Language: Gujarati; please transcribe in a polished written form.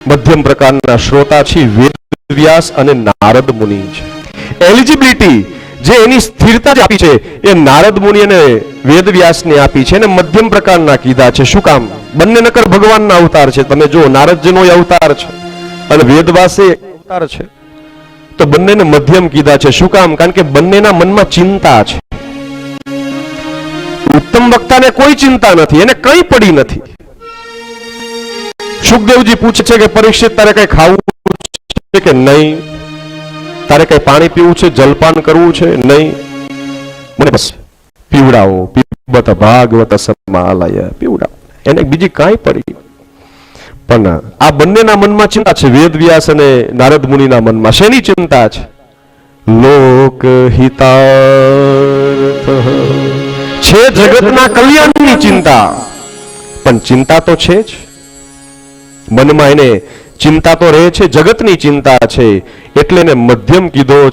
મધ્યમ પ્રકારના શ્રોતા છે વેદવ્યાસ અને નારદ મુનિ છે. એલિજિબિલિટી જે એની સ્થિરતા જે આપી છે એ નારદ મુનિ અને વેદવ્યાસને આપી છે અને મધ્યમ પ્રકારના કીધા છે. શું કામ? બંને નકર ભગવાનના અવતાર છે. તમે જો નારદજીનો અવતાર છે અને વેદવ્યાસે અવતાર છે, તો બંનેને મધ્યમ કીધા છે. શું કામ? કારણ કે બંનેના મનમાં ચિંતા છે. ઉત્તમ વક્તાને કોઈ ચિંતા નથી, એને કંઈ પડી નથી. સુખદેવજી પૂછે છે કે પરીક્ષિત તારે કઈ ખાવું છે કે નહીં? તારે કઈ પાણી પીવું છે, જલપાન કરવું છે? નહીં. મને બસ પીવડાવો. પીબત ભાગવત સમાલય, પીવડાવો. એને બીજી કાંઈ પડી. પણ આ બંનેના મનમાં ચિંતા છે. વેદવ્યાસ અને નારદ મુનિના મનમાં શેની ચિંતા છે? લોકહિતાર્થ છે, જગતના કલ્યાણની ચિંતા. પણ ચિંતા તો છે જ મનમાં, એને ચિંતા તો રહે છે, જગતની ચિંતા છે, એટલે એને મધ્યમ કીધો છે.